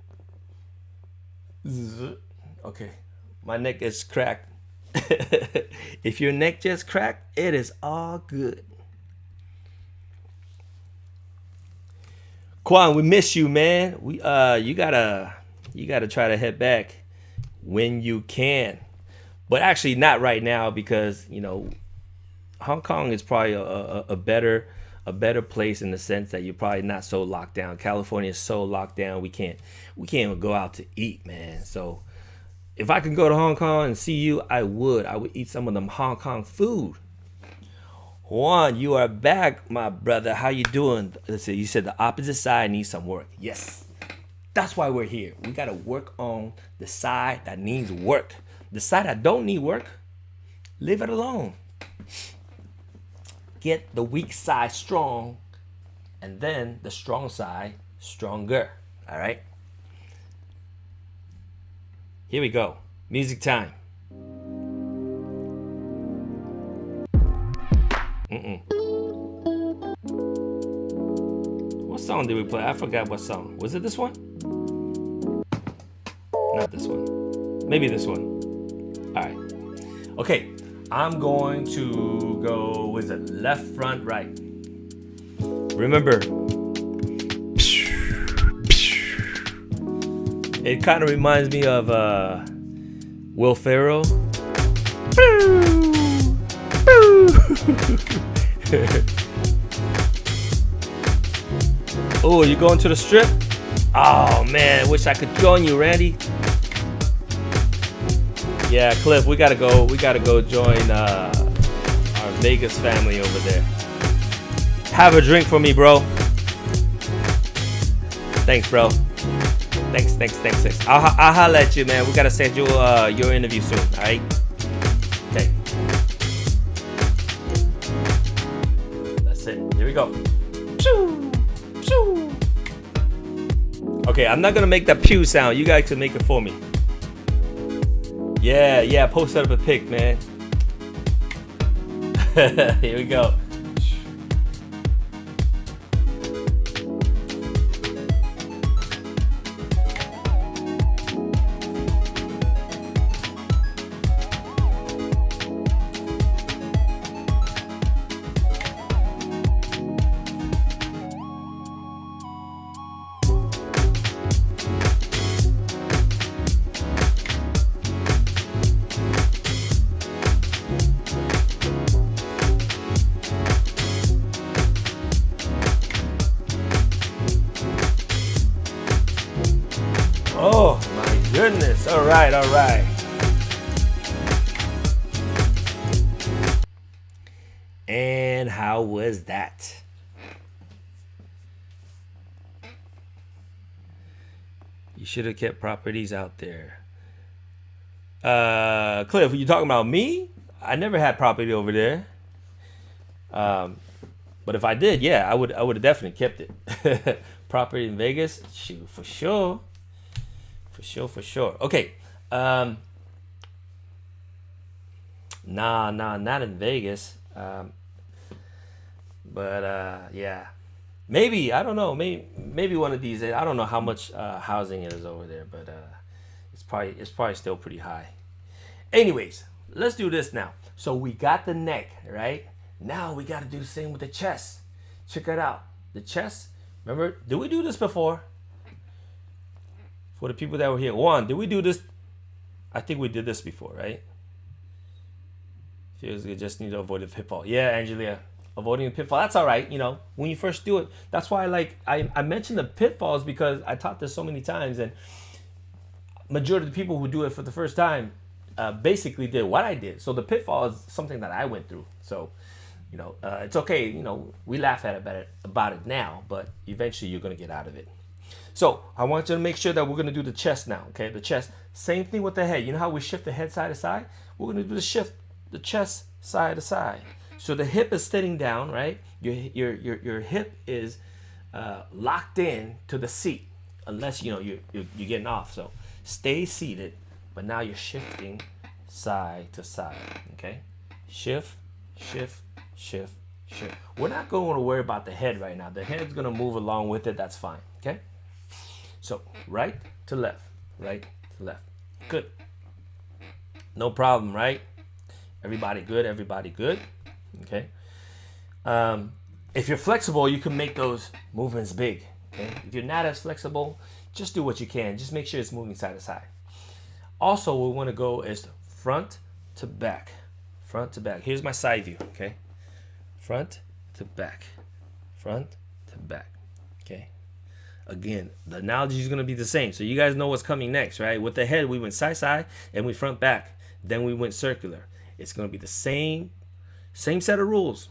Okay, my neck is cracked. If your neck just cracked, it is all good. Quan, we miss you, man. You gotta try to head back when you can, but actually not right now because Hong Kong is probably a better place in the sense that you're probably not so locked down. California is so locked down. We can't even go out to eat, man. So if I could go to Hong Kong and see you, I would eat some of them Hong Kong food. Juan, you are back, my brother. How you doing? Let's see, you said the opposite side needs some work. Yes, that's why we're here. We got to work on the side that needs work. The side that don't need work, leave it alone. Get the weak side strong, and then the strong side stronger. All right? Here we go. Music time. What song did we play? I forgot what song. Was it this one? Not this one. Maybe this one. All right. Okay. I'm going to go, what is it? Left, front, right. Remember, it kind of reminds me of Will Ferrell. Oh, you going to the strip? Oh man, wish I could join you, Randy. Yeah, Cliff, we gotta go join our Vegas family over there. Have a drink for me, bro. Thanks, bro. Thanks. I'll holla at you, man. We gotta set your interview soon, all right? Okay. That's it. Here we go. Okay, I'm not gonna make that pew sound. You guys can make it for me. Yeah, post up a pic, man. Here we go. Oh my goodness. All right. And how was that? You should have kept properties out there. Cliff, are you talking about me? I never had property over there. But if I did, yeah, I would have definitely kept it. Property in Vegas, shoot, for sure. For sure. Okay. Nah, not in Vegas. But yeah, maybe I don't know. Maybe one of these. I don't know how much housing it is over there, but it's probably still pretty high. Anyways, let's do this now. So we got the neck, right? Now we got to do the same with the chest. Check it out. The chest. Remember, did we do this before? For the people that were here, one, did we do this? I think we did this before, right? Feels you just need to avoid the pitfall. Yeah, Angelia, avoiding the pitfall. That's all right. You know, when you first do it, that's why I mentioned the pitfalls because I taught this so many times, and majority of the people who do it for the first time basically did what I did. So the pitfall is something that I went through. So, you know, it's okay. You know, we laugh at it about it now, but eventually you're gonna get out of it. So I want you to make sure that we're gonna do the chest now. Okay, the chest. Same thing with the head. You know how we shift the head side to side? We're gonna do the chest side to side. So the hip is sitting down, right? Your hip is locked in to the seat, unless you know you're getting off. So stay seated, but now you're shifting side to side. Okay, shift, shift, shift, shift. We're not going to worry about the head right now. The head's gonna move along with it. That's fine. Okay. So right to left, right to left. Good. No problem, right? Everybody good? Everybody good? Okay. If you're flexible, you can make those movements big. Okay. If you're not as flexible, just do what you can. Just make sure it's moving side to side. Also, what we want to go is front to back. Front to back. Here's my side view. Okay. Front to back. Front to back. Okay. Again, the analogy is going to be the same. So you guys know what's coming next, right? With the head, we went side side and we front back. Then we went circular. It's going to be the same set of rules.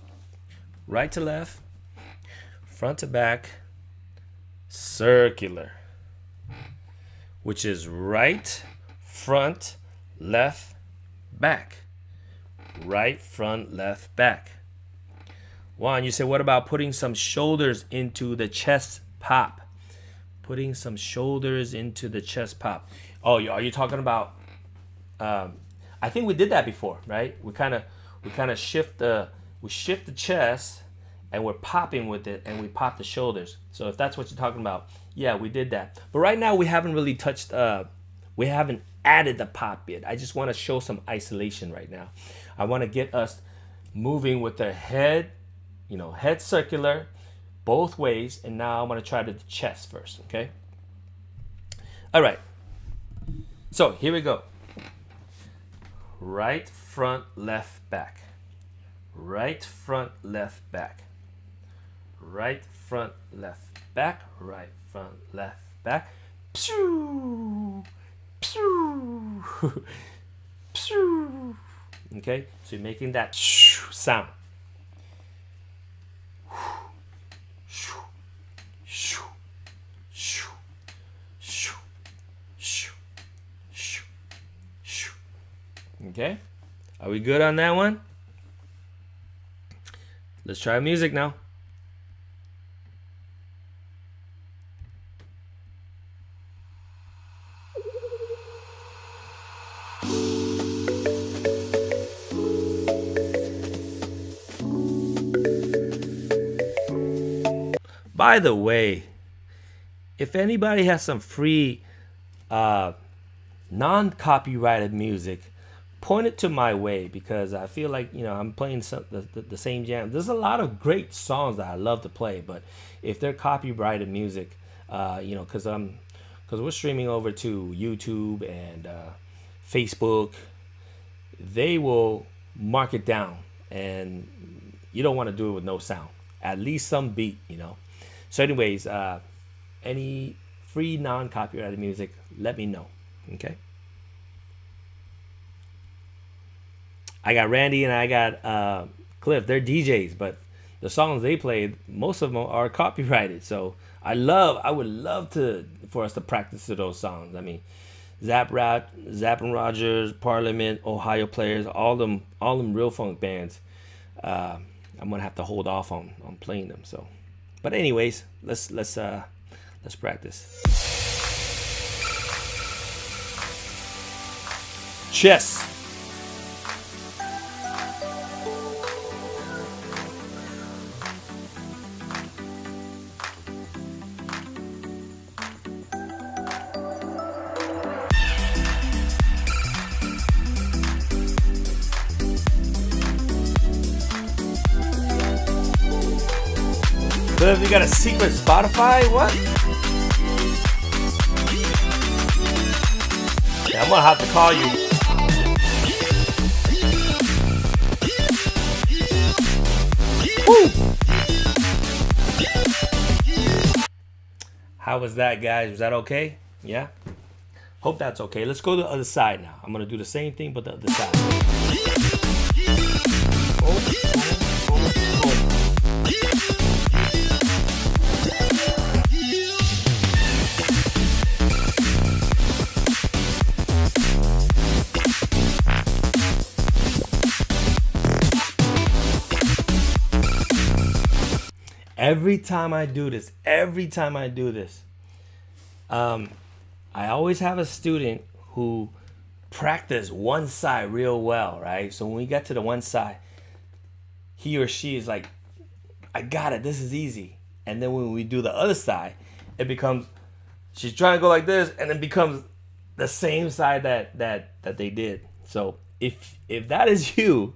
Right to left, front to back, circular. Which is right, front, left, back. Right, front, left, back. One, you say, what about putting some shoulders into the chest pop? Putting some shoulders into the chest pop. Oh, are you talking about? I think we did that before, right? We kind of shift the chest, and we're popping with it, and we pop the shoulders. So if that's what you're talking about, yeah, we did that. But right now we haven't really touched. We haven't added the pop yet. I just want to show some isolation right now. I want to get us moving with the head, head circular, both ways, and now I'm going to try the chest first, okay? All right. So here we go. Right front, left back. Right front, left back. Right front, left back. Right front, left back. Pew! Pew! Pew! Okay? So you're making that sound. Okay, are we good on that one? Let's try music now. By the way, if anybody has some free non-copyrighted music, point it to my way, because I feel like I'm playing the same jam. There's a lot of great songs that I love to play, but if they're copyrighted music, because we're streaming over to YouTube and Facebook, they will mark it down, and you don't want to do it with no sound. At least some beat, So, anyways, any free non-copyrighted music, let me know. Okay. I got Randy and I got Cliff. They're DJs, but the songs they played, most of them are copyrighted. So I would love to for us to practice to those songs. I mean, Zapp and Rogers, Parliament, Ohio Players, all them real funk bands. I'm gonna have to hold off on playing them. So, but anyways, let's practice. Chess. Cliff, you got a secret Spotify? What? Yeah, I'm gonna have to call you. Woo! How was that, guys? Was that okay? Yeah? Hope that's okay. Let's go to the other side now. I'm gonna do the same thing, but the other side. Oh. Every time I do this, I always have a student who practice one side real well, right? So when we get to the one side, he or she is like, I got it, this is easy. And then when we do the other side, it becomes, she's trying to go like this, and it becomes the same side that they did. So if that is you,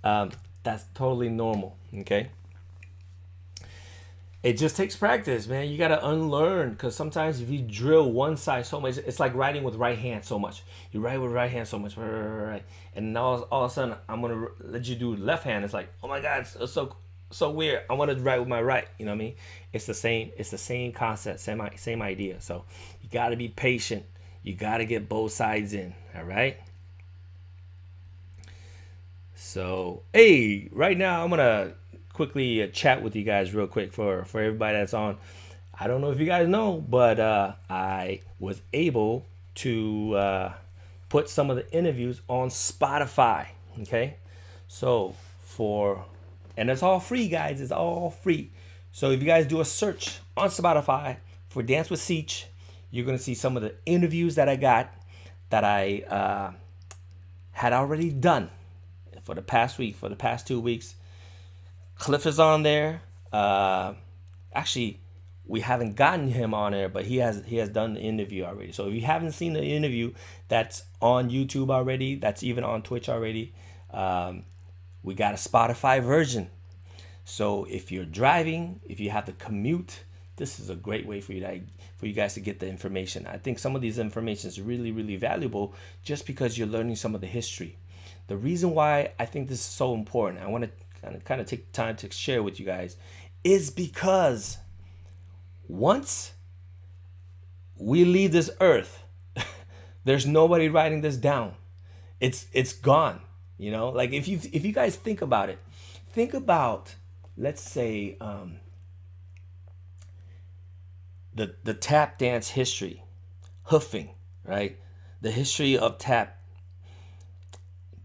that's totally normal, okay? It just takes practice, man. You got to unlearn, because sometimes if you drill one side so much, it's like writing with right hand so much. You write with right hand so much, right. And now all of a sudden, I'm going to let you do left hand. It's like, oh my God, it's so weird. I want to write with my right. You know what I mean? It's the same concept, same idea. So you got to be patient. You got to get both sides in, all right? So, hey, right now I'm going to quickly chat with you guys real quick for everybody that's on. I don't know if you guys know, but I was able to put some of the interviews on Spotify. Okay, so and it's all free, guys. It's all free. So if you guys do a search on Spotify for Dance with Seach, you're gonna see some of the interviews that I got that I had already done for the past week, for the past 2 weeks. Cliff is on there. Actually, we haven't gotten him on there, but he has done the interview already. So if you haven't seen the interview, that's on YouTube already. That's even on Twitch already. We got a Spotify version. So if you're driving, if you have to commute, this is a great way for you guys to get the information. I think some of these information is really, really valuable just because you're learning some of the history. The reason why I think this is so important, I want to kind of take time to share with you guys, is because once we leave this earth, there's nobody writing this down. It's gone. You know, like if you guys think about it, think about, let's say, the tap dance history, hoofing, right? The history of tap.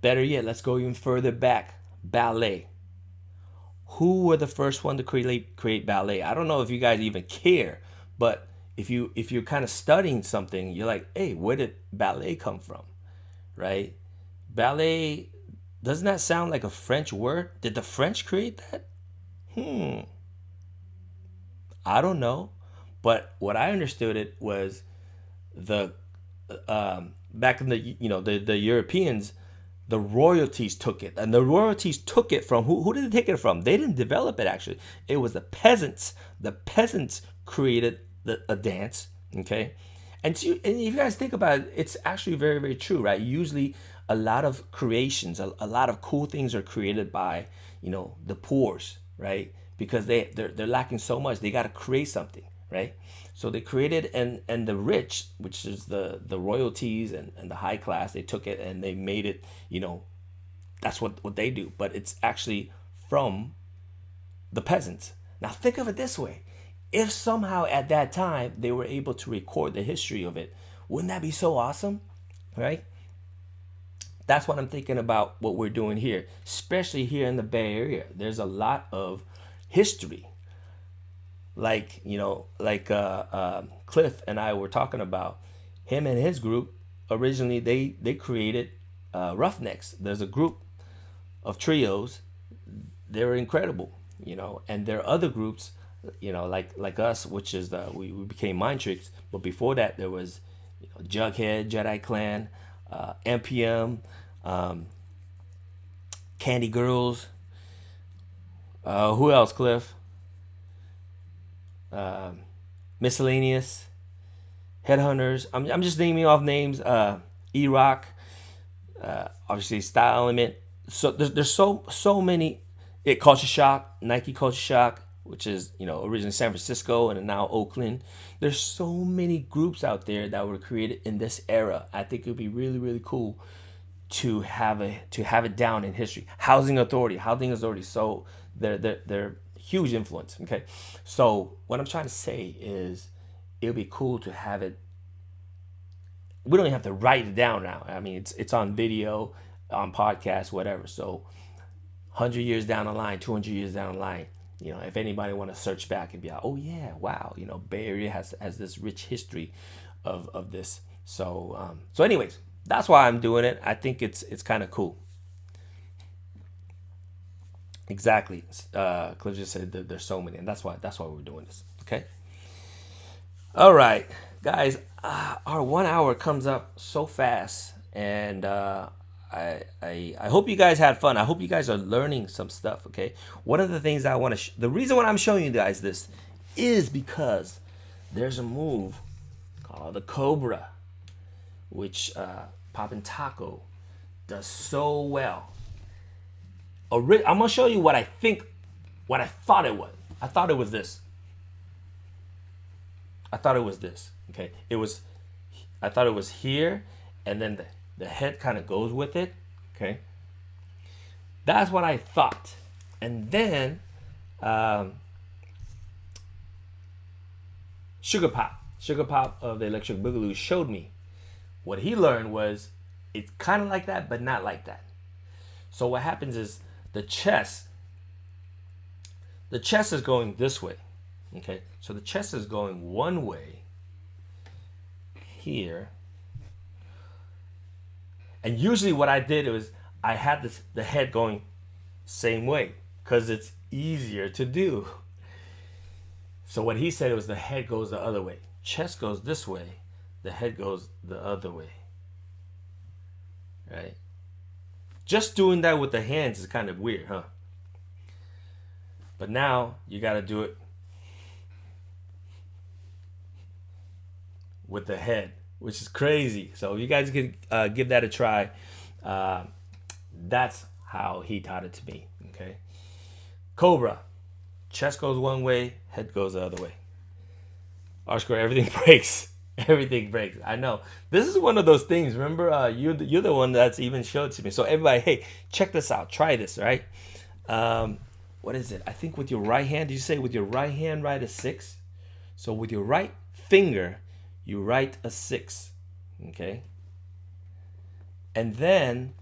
Better yet, let's go even further back, ballet. Who were the first one to create ballet? I don't know if you guys even care, but if you're kind of studying something, you're like, hey, where did ballet come from, right? Ballet, doesn't that sound like a French word? Did the French create that? I don't know, but what I understood it was the back in the Europeans. The royalties took it, and the royalties took it from who did they take it from? They didn't develop it, actually. It was the peasants. The peasants created a dance, okay? And if you guys think about it, it's actually very, very true, right? Usually a lot of creations, a lot of cool things are created by, the poors, right? Because they're lacking so much. They got to create something, right? So they created, and the rich, which is the royalties and the high class, they took it and they made it, that's what they do. But it's actually from the peasants. Now think of it this way. If somehow at that time they were able to record the history of it, wouldn't that be so awesome? Right? That's what I'm thinking about what we're doing here, especially here in the Bay Area. There's a lot of history. Like, Cliff and I were talking about, him and his group, originally they created Roughnecks. There's a group of trios. They're incredible, and there are other groups, like us, which is we became Mind Tricks. But before that, there was Jughead, Jedi Clan, MPM, Candy Girls. Who else, Cliff? Miscellaneous, Headhunters. I'm just naming off names. E-Rock, obviously Style Element. So there's so many. Culture Shock, Nike Culture Shock, which is originally San Francisco and now Oakland. There's so many groups out there that were created in this era. I think it would be really, really cool to have it down in history. Housing Authority. So they're huge influence. Okay, so what I'm trying to say is it would be cool to have it. We don't even have to write it down now. I mean, it's on video, on podcast, whatever. So 100 years down the line, 200 years down the line, if anybody want to search back and be like, oh yeah, wow, Bay Area has this rich history of this. So anyways, that's why I'm doing it. I think it's kind of cool. Exactly. Cliff just said that there's so many, and that's why we're doing this. Okay. All right, guys. Our 1 hour comes up so fast, and I hope you guys had fun. I hope you guys are learning some stuff. Okay. One of the things I want to the reason why I'm showing you guys this is because there's a move called the Cobra, which Poppin' Taco does so well. I'm gonna show you what I thought it was. I thought it was this. Okay, I thought it was here, and then the head kind of goes with it. Okay, that's what I thought. And then Sugar Pop of the Electric Boogaloo showed me. What he learned was it's kind of like that, but not like that. So what happens is the chest is going this way. Okay, so the chest is going one way here, and usually what I did was I had the head going same way because it's easier to do. So what he said was the head goes the other way, chest goes this way, the head goes the other way. Right? Just doing that with the hands is kind of weird, huh? But now you got to do it with the head, which is crazy. So you guys can give that a try. That's how he taught it to me. Okay. Cobra, chest goes one way, head goes the other way. R square, everything breaks. Everything breaks. I know. This is one of those things. Remember, you're the one that's even showed to me. So everybody, hey, check this out. Try this, right? What is it? I think with your right hand, did you say with your right hand write a 6? So with your right finger, you write a 6. Okay. And then,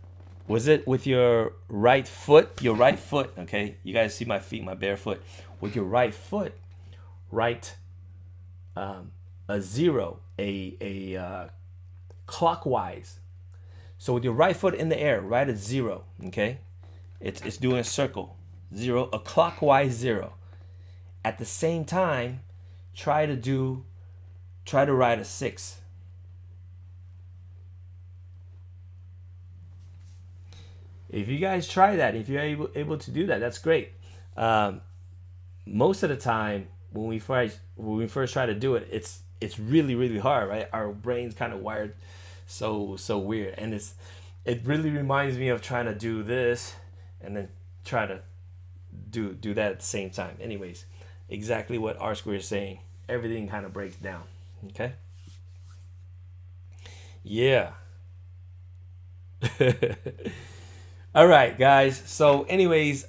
was it with your right foot? Your right foot, okay? You guys see my feet, my bare foot. With your right foot, write a 0, a clockwise. So with your right foot in the air, write a 0, okay? It's doing a circle. 0, a clockwise 0. At the same time, try to write a 6. If you guys try that, if you're able to do that, that's great. Most of the time, when we first try to do it, it's really, really hard, right? Our brain's kind of wired so weird, and it really reminds me of trying to do this and then try to do that at the same time. Anyways, exactly what R Square is saying. Everything kind of breaks down. Okay. Yeah. All right, guys. So, anyways,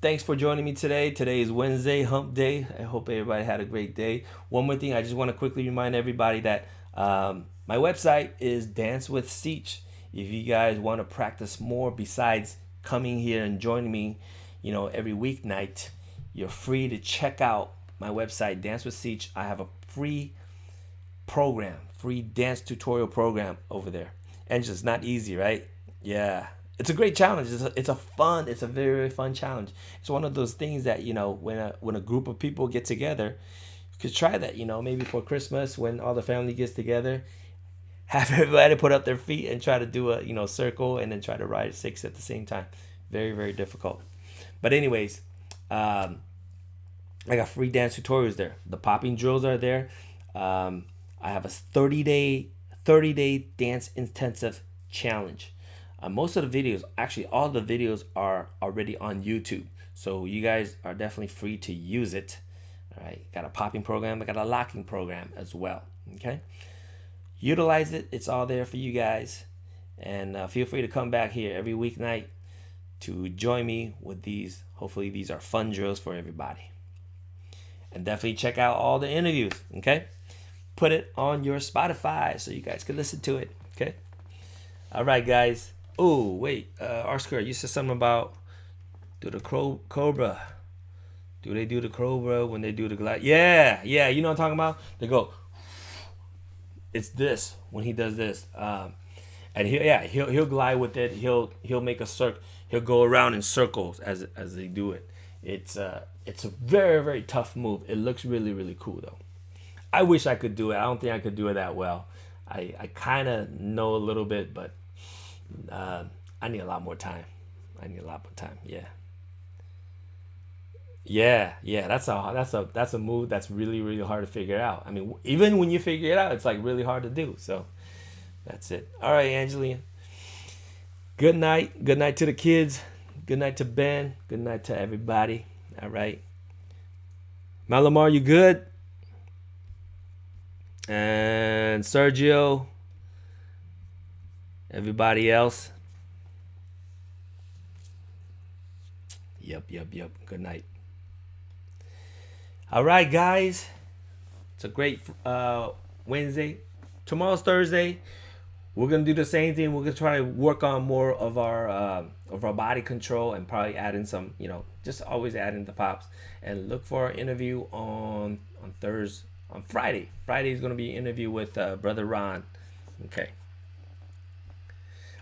Thanks for joining me today. Today is Wednesday, hump day. I hope everybody had a great day. One more thing, I just want to quickly remind everybody that my website is Dance with Seach. If you guys want to practice more besides coming here and joining me, every weeknight, you're free to check out my website, Dance with Seach. I have a free dance tutorial program over there. And it's just not easy, right? Yeah. It's a great challenge. It's a very, very fun challenge. It's one of those things that, when a group of people get together, you could try that, maybe for Christmas when all the family gets together, have everybody put up their feet and try to do a, circle and then try to ride 6 at the same time. Very, very difficult. But anyways, I got free dance tutorials there. The popping drills are there. I have a 30-day dance intensive challenge. Most of the videos, actually all the videos, are already on YouTube. So you guys are definitely free to use it. All right, got a popping program. I got a locking program as well. Okay, utilize it. It's all there for you guys. And feel free to come back here every weeknight to join me with these. Hopefully these are fun drills for everybody. And definitely check out all the interviews. Okay, put it on your Spotify so you guys can listen to it. Okay, all right, guys. Oh, wait, R-Square, you said something about do the cobra. Do they do the cobra when they do the glide? Yeah, you know what I'm talking about? They go, it's this, when he does this. And he'll glide with it. He'll make a circle. He'll go around in circles as they do it. It's a very, very tough move. It looks really, really cool, though. I wish I could do it. I don't think I could do it that well. I kind of know a little bit, but I need a lot more time. Yeah. That's a move that's really, really hard to figure out. I mean, even when you figure it out, it's like really hard to do. So that's it. All right, Angelina. Good night. Good night to the kids. Good night to Ben. Good night to everybody. All right. Malamar, you good? And Sergio. Everybody else. Yep. Good night. All right, guys. It's a great Wednesday. Tomorrow's Thursday. We're gonna do the same thing. We're gonna try to work on more of our body control and probably add in some, just always add in the pops. And look for our interview on Thursday, on Friday. Friday is gonna be an interview with Brother Ron. Okay.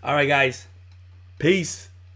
All right, guys. Peace.